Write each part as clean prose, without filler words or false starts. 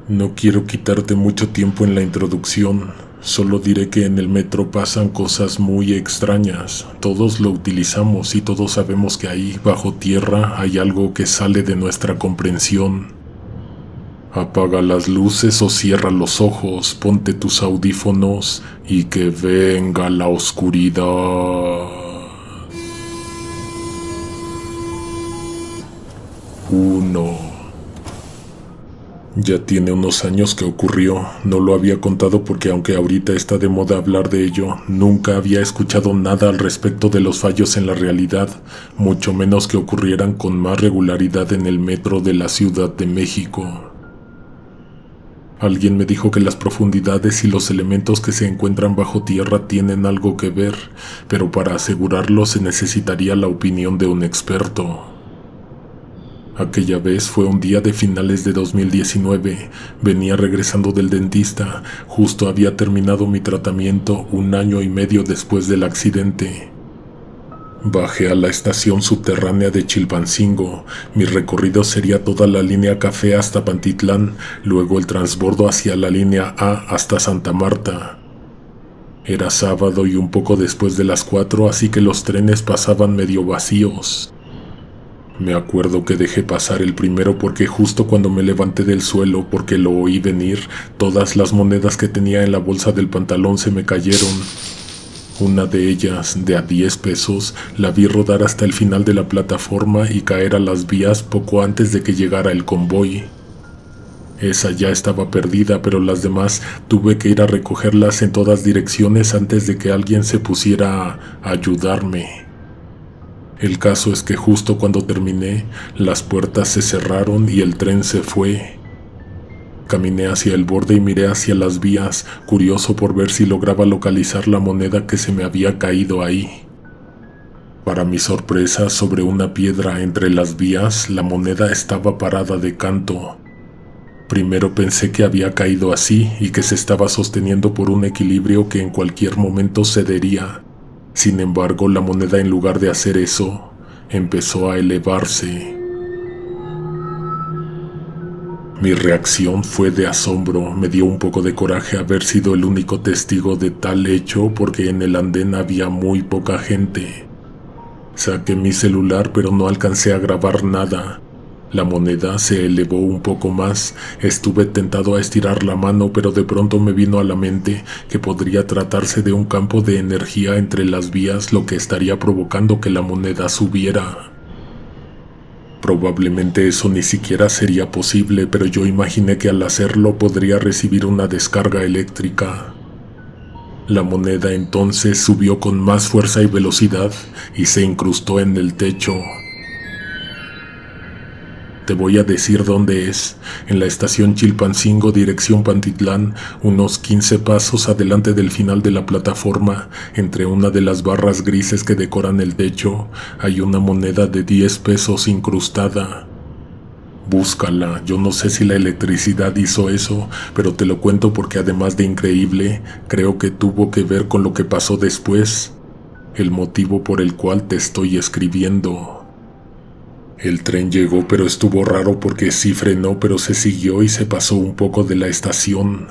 No quiero quitarte mucho tiempo en la introducción, solo diré que en el metro pasan cosas muy extrañas. Todos lo utilizamos y todos sabemos que ahí, bajo tierra, hay algo que sale de nuestra comprensión. Apaga las luces o cierra los ojos, ponte tus audífonos y que venga la oscuridad. 1. Ya tiene unos años que ocurrió, no lo había contado porque aunque ahorita está de moda hablar de ello, nunca había escuchado nada al respecto de los fallos en la realidad, mucho menos que ocurrieran con más regularidad en el metro de la Ciudad de México. Alguien me dijo que las profundidades y los elementos que se encuentran bajo tierra tienen algo que ver, pero para asegurarlo se necesitaría la opinión de un experto. Aquella vez fue un día de finales de 2019, venía regresando del dentista, justo había terminado mi tratamiento 1 año y medio después del accidente. Bajé a la estación subterránea de Chilpancingo, mi recorrido sería toda la línea Café hasta Pantitlán, luego el transbordo hacia la línea A hasta Santa Marta. Era sábado y un poco después de las 4, así que los trenes pasaban medio vacíos. Me acuerdo que dejé pasar el primero porque justo cuando me levanté del suelo, porque lo oí venir, todas las monedas que tenía en la bolsa del pantalón se me cayeron. Una de ellas, de a 10 pesos, la vi rodar hasta el final de la plataforma y caer a las vías poco antes de que llegara el convoy. Esa ya estaba perdida, pero las demás tuve que ir a recogerlas en todas direcciones antes de que alguien se pusiera a ayudarme. El caso es que justo cuando terminé, las puertas se cerraron y el tren se fue. Caminé hacia el borde y miré hacia las vías, curioso por ver si lograba localizar la moneda que se me había caído ahí. Para mi sorpresa, sobre una piedra entre las vías, la moneda estaba parada de canto. Primero pensé que había caído así y que se estaba sosteniendo por un equilibrio que en cualquier momento cedería. Sin embargo, la moneda, en lugar de hacer eso, empezó a elevarse. Mi reacción fue de asombro, me dio un poco de coraje haber sido el único testigo de tal hecho porque en el andén había muy poca gente. Saqué mi celular pero no alcancé a grabar nada. La moneda se elevó un poco más, estuve tentado a estirar la mano pero de pronto me vino a la mente que podría tratarse de un campo de energía entre las vías lo que estaría provocando que la moneda subiera. Probablemente eso ni siquiera sería posible, pero yo imaginé que al hacerlo podría recibir una descarga eléctrica. La moneda entonces subió con más fuerza y velocidad y se incrustó en el techo. Te voy a decir dónde es, en la estación Chilpancingo, dirección Pantitlán, unos 15 pasos adelante del final de la plataforma, entre una de las barras grises que decoran el techo, hay una moneda de 10 pesos incrustada. Búscala, yo no sé si la electricidad hizo eso, pero te lo cuento porque además de increíble, creo que tuvo que ver con lo que pasó después, el motivo por el cual te estoy escribiendo. El tren llegó, pero estuvo raro porque sí frenó, pero se siguió y se pasó un poco de la estación.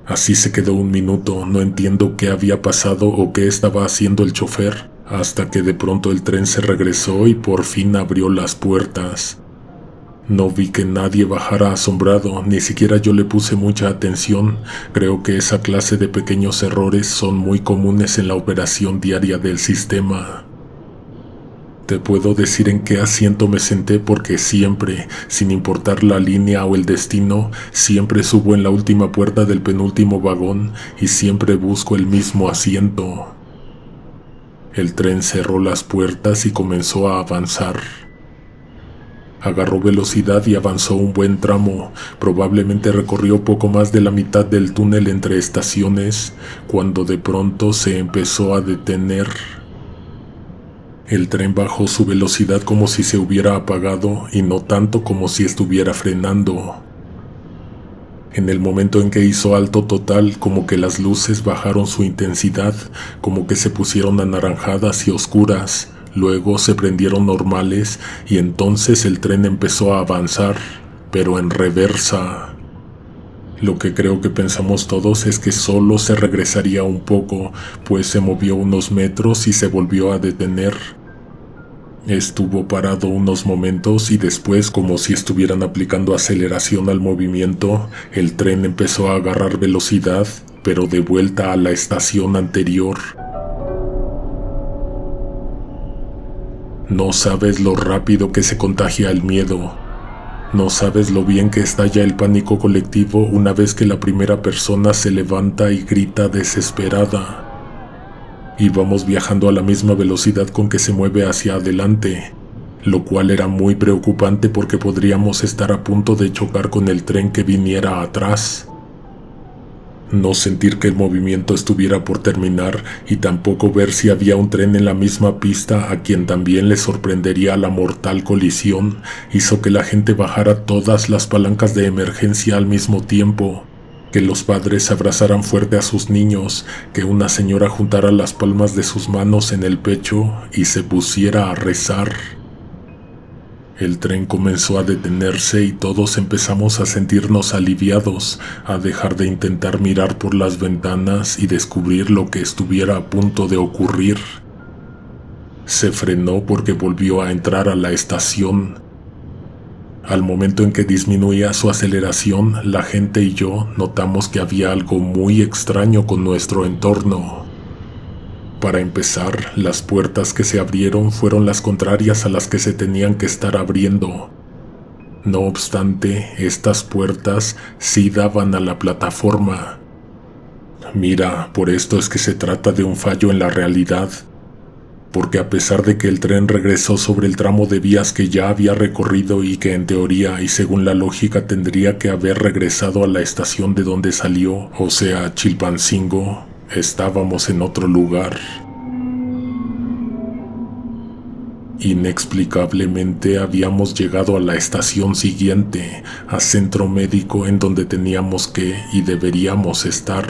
Así se quedó un minuto, no entiendo qué había pasado o qué estaba haciendo el chofer, hasta que de pronto el tren se regresó y por fin abrió las puertas. No vi que nadie bajara asombrado, ni siquiera yo le puse mucha atención. Creo que esa clase de pequeños errores son muy comunes en la operación diaria del sistema. Te puedo decir en qué asiento me senté porque siempre, sin importar la línea o el destino, siempre subo en la última puerta del penúltimo vagón y siempre busco el mismo asiento. El tren cerró las puertas y comenzó a avanzar. Agarró velocidad y avanzó un buen tramo, probablemente recorrió poco más de la mitad del túnel entre estaciones, cuando de pronto se empezó a detener. El tren bajó su velocidad como si se hubiera apagado y no tanto como si estuviera frenando. En el momento en que hizo alto total, como que las luces bajaron su intensidad, como que se pusieron anaranjadas y oscuras, luego se prendieron normales y entonces el tren empezó a avanzar, pero en reversa. Lo que creo que pensamos todos es que solo se regresaría un poco, pues se movió unos metros y se volvió a detener. Estuvo parado unos momentos y después, como si estuvieran aplicando aceleración al movimiento, el tren empezó a agarrar velocidad, pero de vuelta a la estación anterior. No sabes lo rápido que se contagia el miedo. No sabes lo bien que estalla el pánico colectivo una vez que la primera persona se levanta y grita desesperada. Íbamos viajando a la misma velocidad con que se mueve hacia adelante, lo cual era muy preocupante porque podríamos estar a punto de chocar con el tren que viniera atrás. No sentir que el movimiento estuviera por terminar y tampoco ver si había un tren en la misma pista a quien también le sorprendería la mortal colisión hizo que la gente bajara todas las palancas de emergencia al mismo tiempo, que los padres abrazaran fuerte a sus niños, que una señora juntara las palmas de sus manos en el pecho y se pusiera a rezar. El tren comenzó a detenerse y todos empezamos a sentirnos aliviados, a dejar de intentar mirar por las ventanas y descubrir lo que estuviera a punto de ocurrir. Se frenó porque volvió a entrar a la estación. Al momento en que disminuía su aceleración, la gente y yo notamos que había algo muy extraño con nuestro entorno. Para empezar, las puertas que se abrieron fueron las contrarias a las que se tenían que estar abriendo. No obstante, estas puertas sí daban a la plataforma. Mira, por esto es que se trata de un fallo en la realidad. Porque a pesar de que el tren regresó sobre el tramo de vías que ya había recorrido y que en teoría y según la lógica tendría que haber regresado a la estación de donde salió, o sea, Chilpancingo, estábamos en otro lugar. Inexplicablemente habíamos llegado a la estación siguiente, a Centro Médico, en donde teníamos que y deberíamos estar.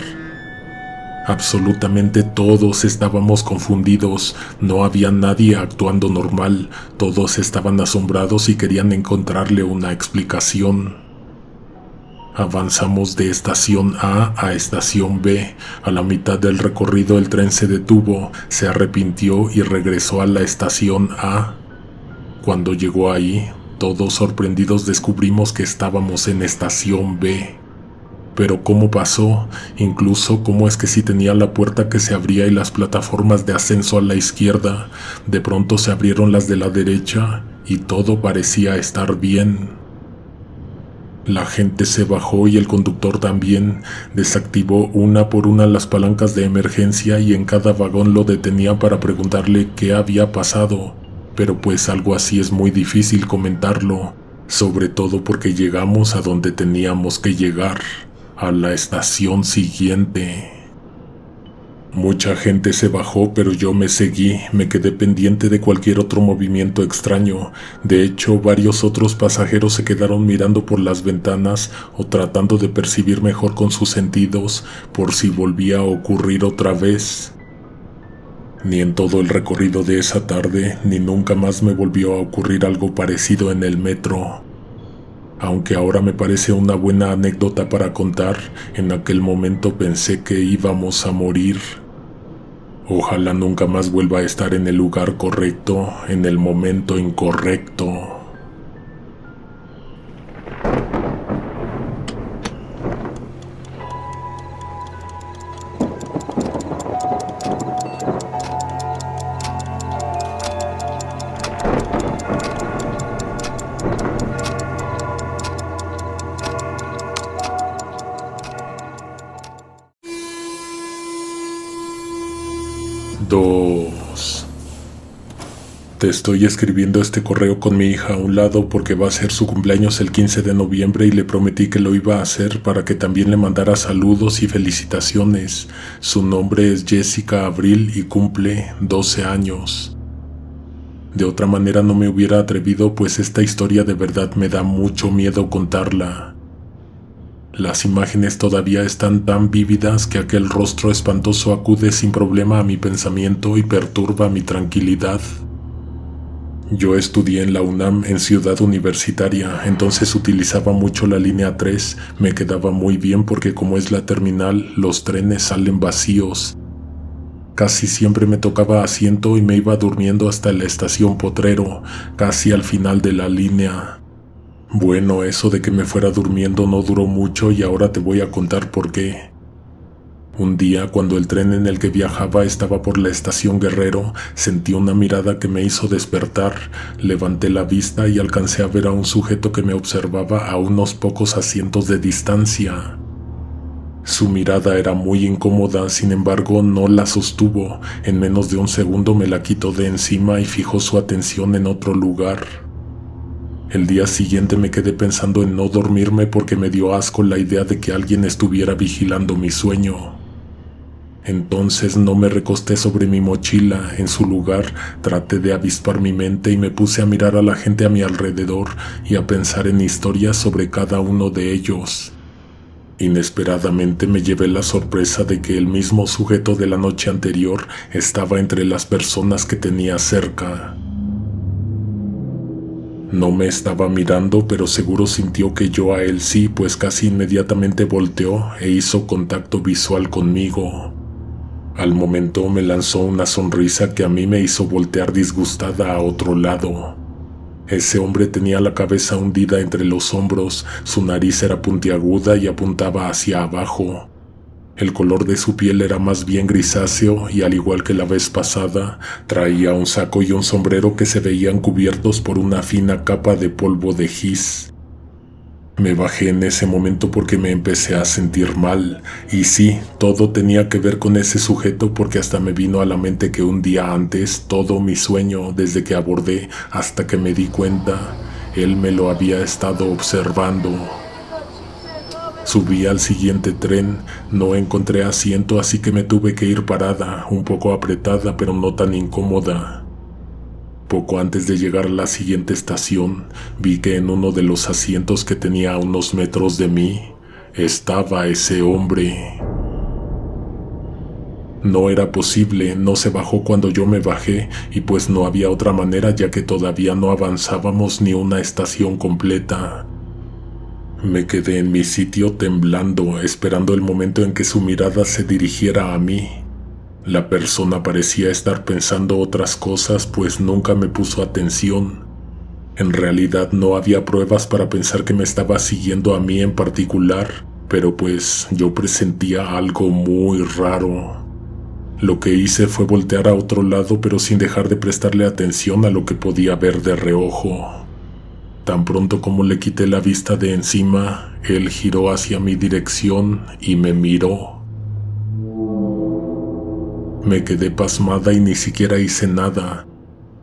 Absolutamente todos estábamos confundidos, no había nadie actuando normal, todos estaban asombrados y querían encontrarle una explicación. Avanzamos de estación A a estación B. A la mitad del recorrido el tren se detuvo, se arrepintió y regresó a la estación A. Cuando llegó ahí, todos sorprendidos descubrimos que estábamos en estación B. Pero ¿cómo pasó? Incluso cómo es que si tenía la puerta que se abría y las plataformas de ascenso a la izquierda, de pronto se abrieron las de la derecha y todo parecía estar bien. La gente se bajó y el conductor también desactivó una por una las palancas de emergencia y en cada vagón lo detenía para preguntarle qué había pasado, pero pues algo así es muy difícil comentarlo, sobre todo porque llegamos a donde teníamos que llegar. A la estación siguiente. Mucha gente se bajó, pero yo me seguí, me quedé pendiente de cualquier otro movimiento extraño. De hecho, varios otros pasajeros se quedaron mirando por las ventanas o tratando de percibir mejor con sus sentidos por si volvía a ocurrir otra vez. Ni en todo el recorrido de esa tarde, ni nunca más me volvió a ocurrir algo parecido en el metro. Aunque ahora me parece una buena anécdota para contar, en aquel momento pensé que íbamos a morir. Ojalá nunca más vuelva a estar en el lugar correcto, en el momento incorrecto. Te estoy escribiendo este correo con mi hija a un lado porque va a ser su cumpleaños el 15 de noviembre y le prometí que lo iba a hacer para que también le mandara saludos y felicitaciones. Su nombre es Jessica Abril y cumple 12 años. De otra manera no me hubiera atrevido, pues esta historia de verdad me da mucho miedo contarla. Las imágenes todavía están tan vívidas que aquel rostro espantoso acude sin problema a mi pensamiento y perturba mi tranquilidad. Yo estudié en la UNAM en Ciudad Universitaria, entonces utilizaba mucho la línea 3, me quedaba muy bien porque como es la terminal, los trenes salen vacíos. Casi siempre me tocaba asiento y me iba durmiendo hasta la estación Potrero, casi al final de la línea. Bueno, eso de que me fuera durmiendo no duró mucho y ahora te voy a contar por qué. Un día, cuando el tren en el que viajaba estaba por la estación Guerrero, sentí una mirada que me hizo despertar. Levanté la vista y alcancé a ver a un sujeto que me observaba a unos pocos asientos de distancia. Su mirada era muy incómoda, sin embargo no la sostuvo. En menos de un segundo me la quitó de encima y fijó su atención en otro lugar. El día siguiente me quedé pensando en no dormirme porque me dio asco la idea de que alguien estuviera vigilando mi sueño. Entonces no me recosté sobre mi mochila, en su lugar traté de avispar mi mente y me puse a mirar a la gente a mi alrededor y a pensar en historias sobre cada uno de ellos. Inesperadamente me llevé la sorpresa de que el mismo sujeto de la noche anterior estaba entre las personas que tenía cerca. No me estaba mirando, pero seguro sintió que yo a él sí, pues casi inmediatamente volteó e hizo contacto visual conmigo. Al momento me lanzó una sonrisa que a mí me hizo voltear disgustada a otro lado. Ese hombre tenía la cabeza hundida entre los hombros, su nariz era puntiaguda y apuntaba hacia abajo. El color de su piel era más bien grisáceo y al igual que la vez pasada, traía un saco y un sombrero que se veían cubiertos por una fina capa de polvo de gis. Me bajé en ese momento porque me empecé a sentir mal, y sí, todo tenía que ver con ese sujeto porque hasta me vino a la mente que un día antes, todo mi sueño, desde que abordé hasta que me di cuenta, él me lo había estado observando. Subí al siguiente tren, no encontré asiento así que me tuve que ir parada, un poco apretada pero no tan incómoda. Poco antes de llegar a la siguiente estación, vi que en uno de los asientos que tenía a unos metros de mí, estaba ese hombre. No era posible, no se bajó cuando yo me bajé, y pues no había otra manera ya que todavía no avanzábamos ni una estación completa. Me quedé en mi sitio temblando, esperando el momento en que su mirada se dirigiera a mí. La persona parecía estar pensando otras cosas, pues nunca me puso atención. En realidad no había pruebas para pensar que me estaba siguiendo a mí en particular, pero pues yo presentía algo muy raro. Lo que hice fue voltear a otro lado, pero sin dejar de prestarle atención a lo que podía ver de reojo. Tan pronto como le quité la vista de encima, él giró hacia mi dirección y me miró. Me quedé pasmada y ni siquiera hice nada.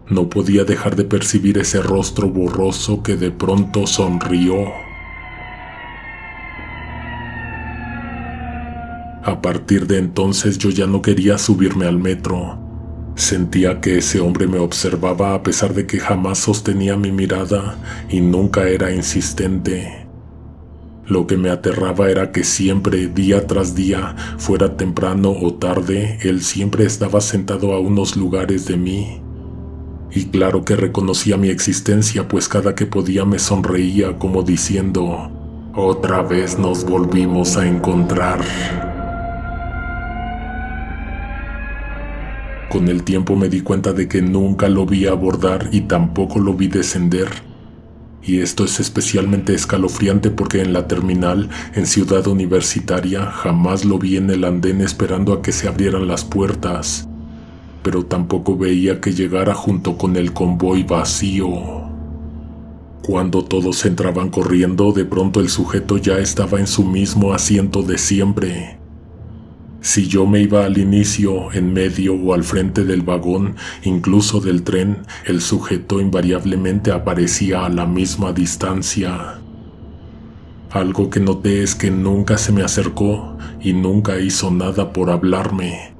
No podía dejar de percibir ese rostro borroso que de pronto sonrió. A partir de entonces yo ya no quería subirme al metro. Sentía que ese hombre me observaba a pesar de que jamás sostenía mi mirada y nunca era insistente. Lo que me aterraba era que siempre, día tras día, fuera temprano o tarde, él siempre estaba sentado a unos lugares de mí. Y claro que reconocía mi existencia, pues cada que podía me sonreía como diciendo, «Otra vez nos volvimos a encontrar». Con el tiempo me di cuenta de que nunca lo vi abordar y tampoco lo vi descender. Y esto es especialmente escalofriante porque en la terminal, en Ciudad Universitaria, jamás lo vi en el andén esperando a que se abrieran las puertas. Pero tampoco veía que llegara junto con el convoy vacío. Cuando todos entraban corriendo, de pronto el sujeto ya estaba en su mismo asiento de siempre. Si yo me iba al inicio, en medio o al frente del vagón, incluso del tren, el sujeto invariablemente aparecía a la misma distancia. Algo que noté es que nunca se me acercó y nunca hizo nada por hablarme.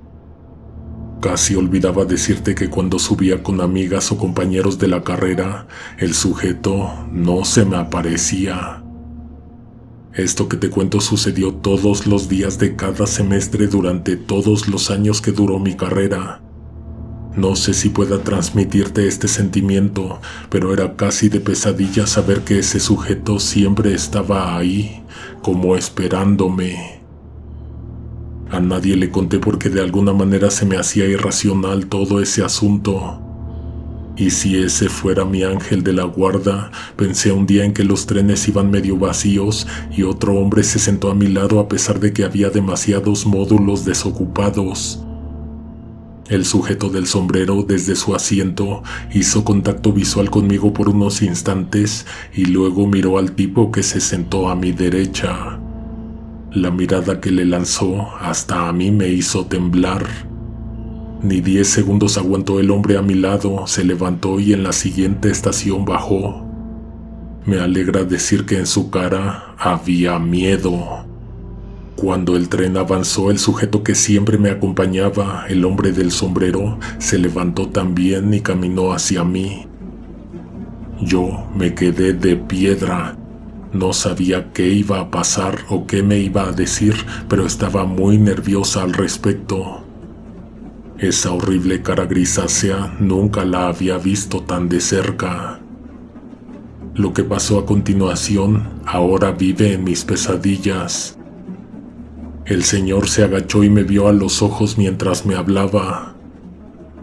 Casi olvidaba decirte que cuando subía con amigas o compañeros de la carrera, el sujeto no se me aparecía. Esto que te cuento sucedió todos los días de cada semestre durante todos los años que duró mi carrera. No sé si pueda transmitirte este sentimiento, pero era casi de pesadilla saber que ese sujeto siempre estaba ahí, como esperándome. A nadie le conté porque de alguna manera se me hacía irracional todo ese asunto. Y si ese fuera mi ángel de la guarda, pensé un día en que los trenes iban medio vacíos y otro hombre se sentó a mi lado a pesar de que había demasiados módulos desocupados. El sujeto del sombrero, desde su asiento, hizo contacto visual conmigo por unos instantes y luego miró al tipo que se sentó a mi derecha. La mirada que le lanzó hasta a mí me hizo temblar. Ni 10 segundos aguantó el hombre a mi lado, se levantó y en la siguiente estación bajó. Me alegra decir que en su cara había miedo. Cuando el tren avanzó, el sujeto que siempre me acompañaba, el hombre del sombrero, se levantó también y caminó hacia mí. Yo me quedé de piedra. No sabía qué iba a pasar o qué me iba a decir, pero estaba muy nerviosa al respecto. Esa horrible cara grisácea nunca la había visto tan de cerca. Lo que pasó a continuación ahora vive en mis pesadillas. El señor se agachó y me vio a los ojos mientras me hablaba.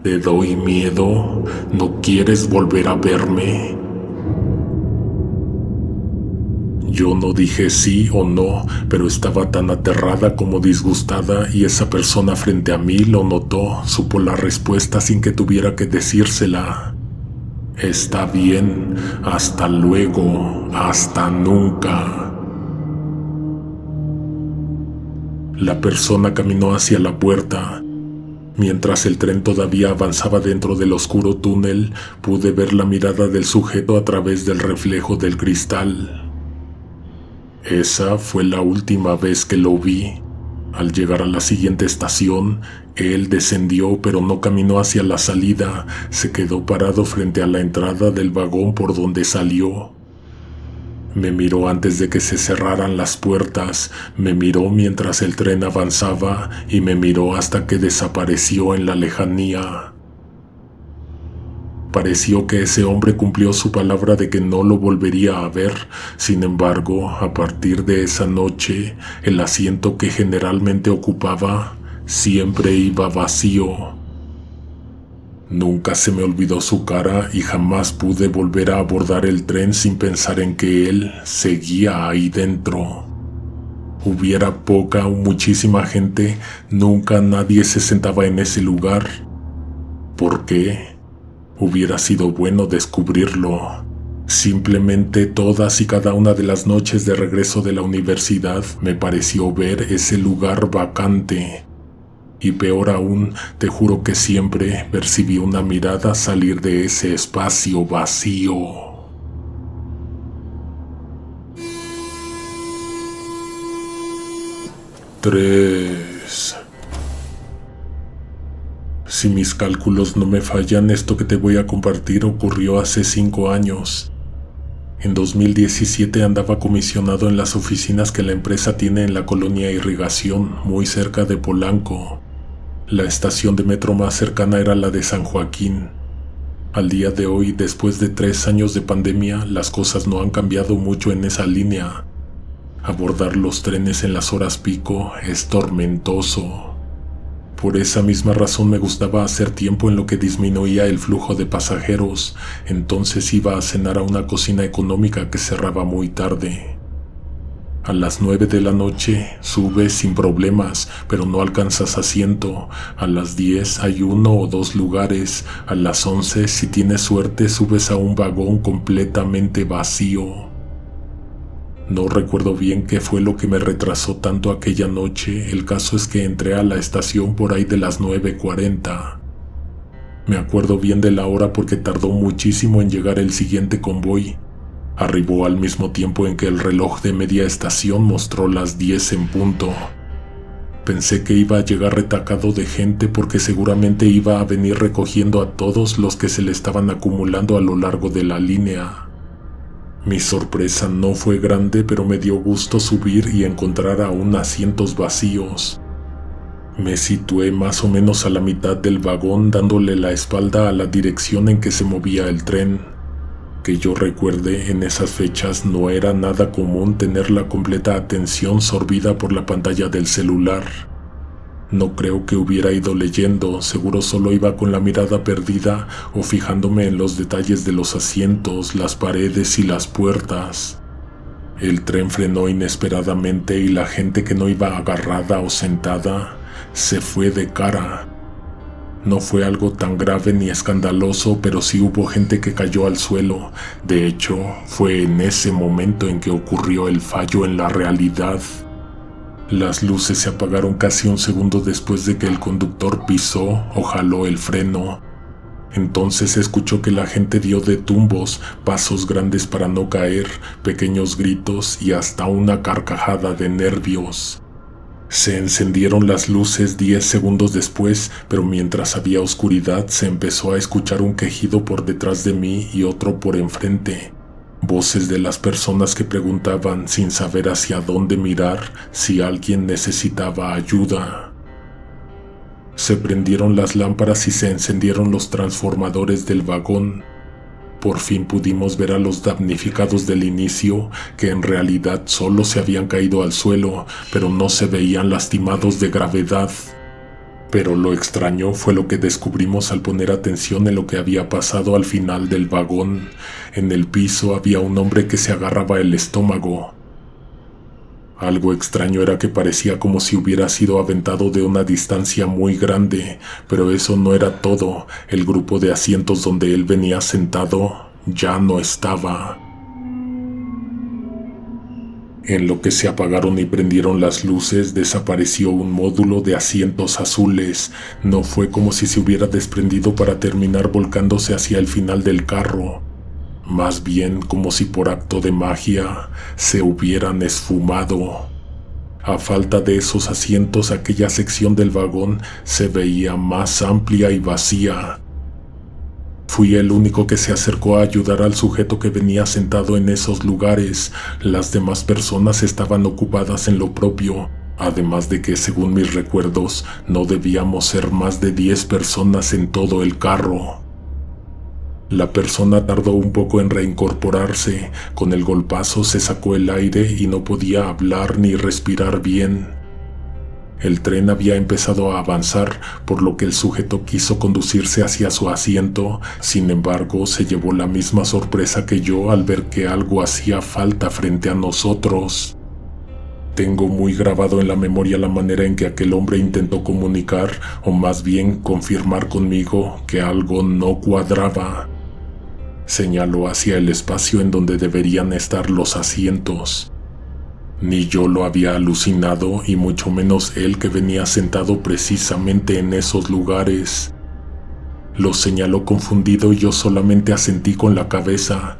¿Te doy miedo? ¿No quieres volver a verme? Yo no dije sí o no, pero estaba tan aterrada como disgustada y esa persona frente a mí lo notó, supo la respuesta sin que tuviera que decírsela. Está bien, hasta luego, hasta nunca. La persona caminó hacia la puerta. Mientras el tren todavía avanzaba dentro del oscuro túnel, pude ver la mirada del sujeto a través del reflejo del cristal. Esa fue la última vez que lo vi. Al llegar a la siguiente estación, él descendió pero no caminó hacia la salida, se quedó parado frente a la entrada del vagón por donde salió. Me miró antes de que se cerraran las puertas, me miró mientras el tren avanzaba y me miró hasta que desapareció en la lejanía. Pareció que ese hombre cumplió su palabra de que no lo volvería a ver. Sin embargo, a partir de esa noche, el asiento que generalmente ocupaba siempre iba vacío. Nunca se me olvidó su cara y jamás pude volver a abordar el tren sin pensar en que él seguía ahí dentro. Hubiera poca o muchísima gente, nunca nadie se sentaba en ese lugar. ¿Por qué? Hubiera sido bueno descubrirlo. Simplemente todas y cada una de las noches de regreso de la universidad me pareció ver ese lugar vacante. Y peor aún, te juro que siempre percibí una mirada salir de ese espacio vacío. Tres. Si mis cálculos no me fallan, esto que te voy a compartir ocurrió hace 5 años. En 2017 andaba comisionado en las oficinas que la empresa tiene en la colonia Irrigación, muy cerca de Polanco. La estación de metro más cercana era la de San Joaquín. Al día de hoy, después de 3 años de pandemia, las cosas no han cambiado mucho en esa línea. Abordar los trenes en las horas pico es tormentoso. Por esa misma razón me gustaba hacer tiempo en lo que disminuía el flujo de pasajeros, entonces iba a cenar a una cocina económica que cerraba muy tarde. A las 9 de la noche subes sin problemas, pero no alcanzas asiento. A las 10 hay 1 o 2 lugares. A las 11, si tienes suerte, subes a un vagón completamente vacío. No recuerdo bien qué fue lo que me retrasó tanto aquella noche. El caso es que entré a la estación por ahí de las 9:40. Me acuerdo bien de la hora porque tardó muchísimo en llegar el siguiente convoy. Arribó al mismo tiempo en que el reloj de media estación mostró las 10 en punto. Pensé que iba a llegar retacado de gente porque seguramente iba a venir recogiendo a todos los que se le estaban acumulando a lo largo de la línea. Mi sorpresa no fue grande, pero me dio gusto subir y encontrar aún asientos vacíos. Me situé más o menos a la mitad del vagón, dándole la espalda a la dirección en que se movía el tren. Que yo recuerde, en esas fechas no era nada común tener la completa atención sorbida por la pantalla del celular. No creo que hubiera ido leyendo, seguro solo iba con la mirada perdida o fijándome en los detalles de los asientos, las paredes y las puertas. El tren frenó inesperadamente y la gente que no iba agarrada o sentada se fue de cara. No fue algo tan grave ni escandaloso, pero sí hubo gente que cayó al suelo. De hecho, fue en ese momento en que ocurrió el fallo en la realidad. Las luces se apagaron casi un segundo después de que el conductor pisó o jaló el freno. Entonces se escuchó que la gente dio de tumbos, pasos grandes para no caer, pequeños gritos y hasta una carcajada de nervios. Se encendieron las luces 10 segundos después, pero mientras había oscuridad se empezó a escuchar un quejido por detrás de mí y otro por enfrente. Voces de las personas que preguntaban sin saber hacia dónde mirar si alguien necesitaba ayuda. Se prendieron las lámparas y se encendieron los transformadores del vagón. Por fin pudimos ver a los damnificados del inicio, que en realidad solo se habían caído al suelo, pero no se veían lastimados de gravedad. Pero lo extraño fue lo que descubrimos al poner atención en lo que había pasado al final del vagón. En el piso había un hombre que se agarraba el estómago. Algo extraño era que parecía como si hubiera sido aventado de una distancia muy grande, pero eso no era todo. El grupo de asientos donde él venía sentado ya no estaba. En lo que se apagaron y prendieron las luces, desapareció un módulo de asientos azules. No fue como si se hubiera desprendido para terminar volcándose hacia el final del carro. Más bien como si por acto de magia se hubieran esfumado. A falta de esos asientos, aquella sección del vagón se veía más amplia y vacía. Fui el único que se acercó a ayudar al sujeto que venía sentado en esos lugares. Las demás personas estaban ocupadas en lo propio, además de que, según mis recuerdos, no debíamos ser más de 10 personas en todo el carro. La persona tardó un poco en reincorporarse. Con el golpazo se sacó el aire y no podía hablar ni respirar bien. El tren había empezado a avanzar, por lo que el sujeto quiso conducirse hacia su asiento. Sin embargo, se llevó la misma sorpresa que yo al ver que algo hacía falta frente a nosotros. Tengo muy grabado en la memoria la manera en que aquel hombre intentó comunicar, o más bien confirmar conmigo, que algo no cuadraba. Señaló hacia el espacio en donde deberían estar los asientos. Ni yo lo había alucinado, y mucho menos él, que venía sentado precisamente en esos lugares. Lo señaló confundido y yo solamente asentí con la cabeza.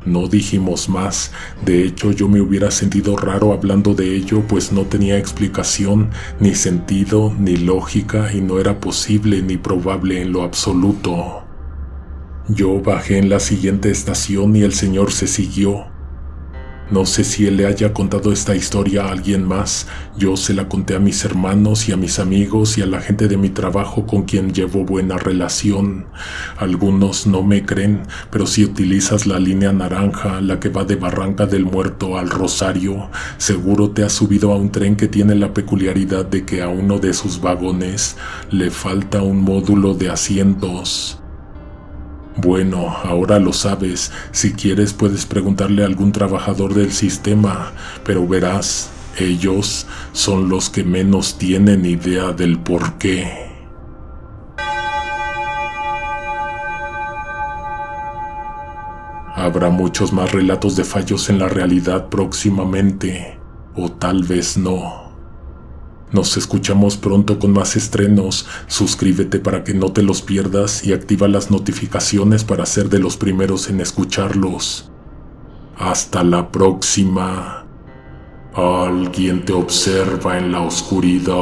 No dijimos más. De hecho, yo me hubiera sentido raro hablando de ello, pues no tenía explicación, ni sentido, ni lógica, y no era posible ni probable en lo absoluto. Yo bajé en la siguiente estación y el señor se siguió. No sé si él le haya contado esta historia a alguien más. Yo se la conté a mis hermanos y a mis amigos y a la gente de mi trabajo con quien llevo buena relación. Algunos no me creen, pero si utilizas la línea naranja, la que va de Barranca del Muerto al Rosario, seguro te has subido a un tren que tiene la peculiaridad de que a uno de sus vagones le falta un módulo de asientos. Bueno, ahora lo sabes. Si quieres puedes preguntarle a algún trabajador del sistema, pero verás, ellos son los que menos tienen idea del por qué. Habrá muchos más relatos de fallos en la realidad próximamente, o tal vez no. Nos escuchamos pronto con más estrenos. Suscríbete para que no te los pierdas y activa las notificaciones para ser de los primeros en escucharlos. Hasta la próxima. Alguien te observa en la oscuridad.